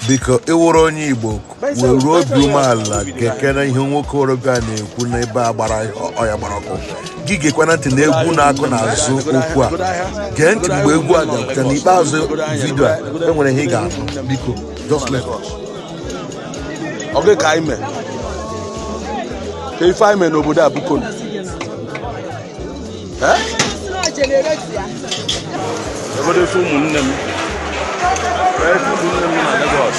biko ịwụrụ onye Igbo were obi umeala kekere ihe nwoke orobịa na-ekwu n'ebe a gbara ọya gbara ọkụ gị gekwana ntị na egwu na-akụ n'azụ okwu a gee ntị mgbe egwu a ga-apụta n'ikpeazụ vidio a enwere ihe ị ga-anụ biko just let us oge ka ime ka ife ime n'obodo a bụkọ obodo ife ụmụnne m na Lagos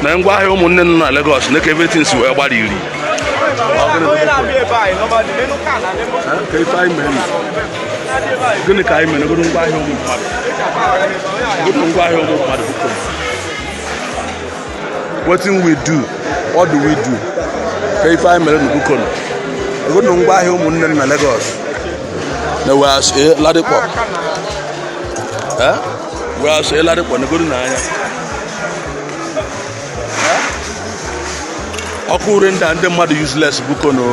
na ngwa ahịa ụmụnne m na Lagos na ka everything si wee gbara iri gịnị ka anyị mere n'obodo ngwa ahịa ụmụ mmadụ wetin we do what do we do ka ife anyị mere n'Obukono obodo ngwa ahịa ụmụnne m na Lagos na wee ladikpọ wee asị ladikpọ n'obodo n'anya ọkụ ure ndị mmadụ useless Bukono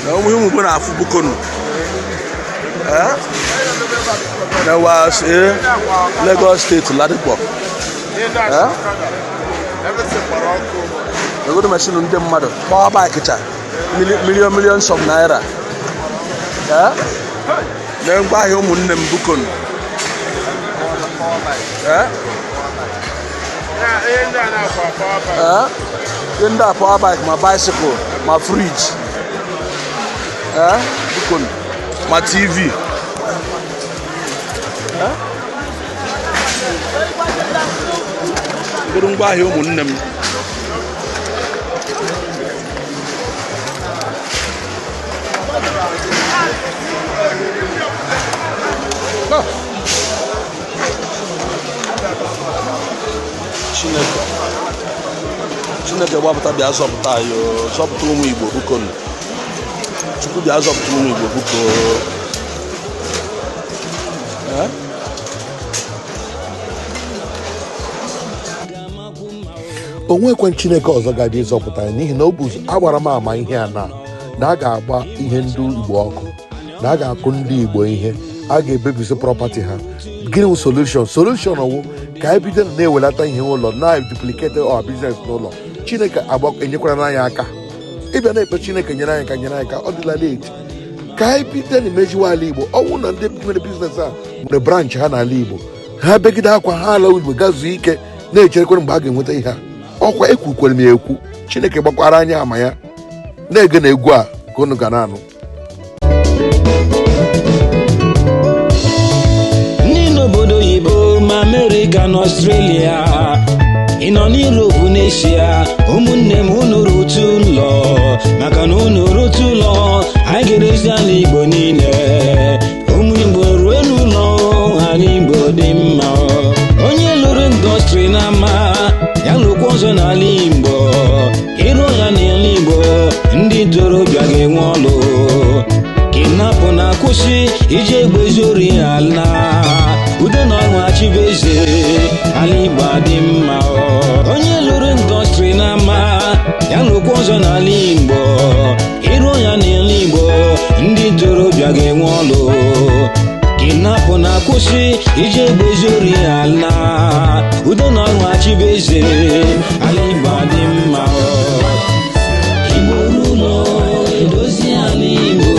na ụmụ ihe mgbe na-afụ Bukono na was Lagos State ladikpọ egodo machine ndị mmadụ power bike cha millions of naira na ngwa ahịa ụmụnne m Bukono ndị a power bike ma bicycle ma fridge Bukono ma TV bụrụ ngwa ahịa ụmụnne m Chineke gbapụta bịa zọpụta anyị zọpụta ụmụ Igbo Bukono Chukwu bịa zọpụta ụmụ Igbo Bukono onwekwe Chineke ọzọ ga-adị ịzọpụta ya n'ihi na o bụ agbara m ama ihe a na a ga-agba ihe ndị Igbo ọkụ na a ga-akụ ndị Igbo ihe a ga-ebebisi prọpati ha gịnị solution ọwụ ka anyị bido na-ewelata ihe ụlọ na-duplicate our business n'ụlọ Chineke enyekwara n'anya aka ịbịa na-ekpe Chineke nyere anyị ka ọ dịla late ka anyị bido na emejiwa ala Igbo ọnwụ na ndị nwere biznes a nwere branch ha n'ala Igbo ha begide akwa ha ala Igbo gazuo ike na-echerekwara mgbe a ga-enweta ihe a ọkwa ekwukwere m ekwu Chineke gbakwara anya ama ya na-ege na egwu a ka unu ga na-anụ ndị n'obodo oyibo ma Amerịka na Ọstrelia ị nọ n'Europe na Asia ụmụnne m unu rụtu ụlọ maka na unu rụtu ụlọ anyị ga-erezi ala Igbo niile ụmụ Igbo ruo n'ụlọ ala Igbo dị mma onye lụrụ indọstrị na ama ya lụkwa ọzọ n'ala Igbo ịrụ ya n'ala Igbo ndị ntorobịa ga-enwe ọlụ kidnapụ na-akwụsị iji egbe zori ala udo na ọṅụ achịbụ eze ala Igbo adị mma onye lụrụ indọstrị na ama ya lụkwa ọzọ n'ala Igbo ịrụ ya n'ala Igbo ndị ntorobịa ga-enwe ọlụ kidnapụ na-akwụsị iji egbe zori ala udo na ọṅụ achịbụ eze ala Igbo adị mma Igbo ruo edozi ala Igbo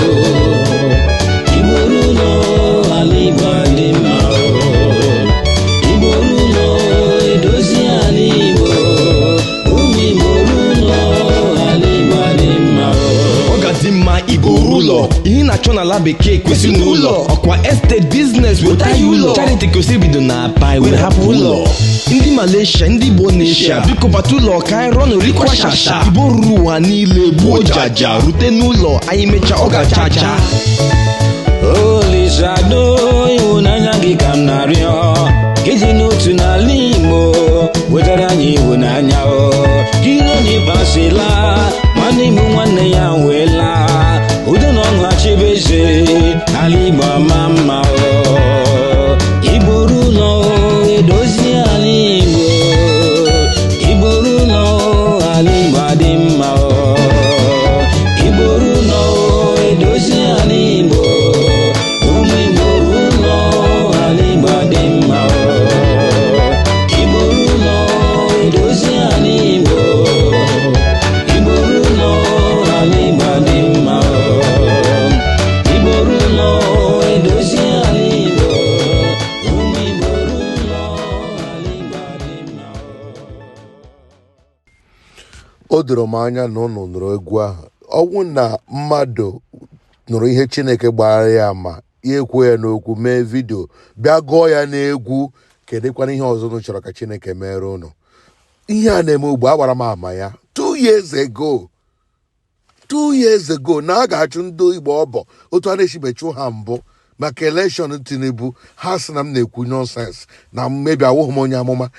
Igbo ruo ala Igbo adị mma Igbo ruo edozi ala Igbo ụmụ Igbo ruo ala Igbo adị mma ọ ga-adị mma Igbo ụlọ ihe na-achọ n'ala bekee kwesịrị n'ụlọ ọkwa estate business weta ya ụlọ charity kwesịrị bido na pai were hapụ ụlọ ndị Malaysia ndị Igbo n'Asia biko bata ụlọ ka anyị rọọ n'orikwa shasha Igbo ruru ụwa niile gbuo jaja rute n'ụlọ anyị mechaa ọ ga-achacha Olisado ịhụnanya gị ka m na-arịọ iji n'otu n'ala Igbo wetara anyị ịhụnanya ire n'ịkpasịla nwanne Igbo nwanne ya weela udo na ọṅụ achịbụ eze ala Igbo ama mma Igbo ruo edozi ala Igbo Igbo ruo ala Igbo adị mma Igbo ruo edozi ala Igbo ụmụ Igbo ruo o doro m anya na ụnụ nụrụ egwu ahụ. Ọnwụ na mmadụ nụrụ ihe Chineke gbara ya ma ya ekwuo ya n'okwu mee vidio bịa gụọ ya n'egwu, kedụkwana ihe ọzọ unu chọrọ ka Chineke mere unu? Ihe a na-eme ugbu agbara m ama ya 2 years ago na a ga-achụ ndị Igbo ọbọ otu a na-echibechụ ha mbụ maka elekshọn Tinubu. Ha sị na m na-ekwu nọnsens na mmebi awụghị m onye amụma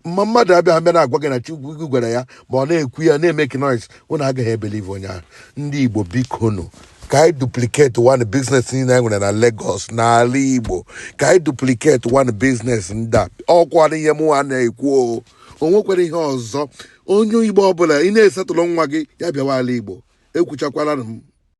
ma mmadụ abịa bịa na-agwa gị na Chukwu gwara ya ma ọ na-ekwu ya na-emeki noise, unu agaghị ebelive onye ahụ. Ndị Igbo bikonu, ka anyị duplicate one business niile anyị nwere na Lagos n'ala Igbo, ka anyị duplicate one business ndị a. Ọkwa ihe mụnwa na-ekwu o nwekwara ihe ọzọ. Onye Igbo ọbụla ị na-esetụlụ nwa gị ya bịawa ala Igbo, ekwuchakwala m.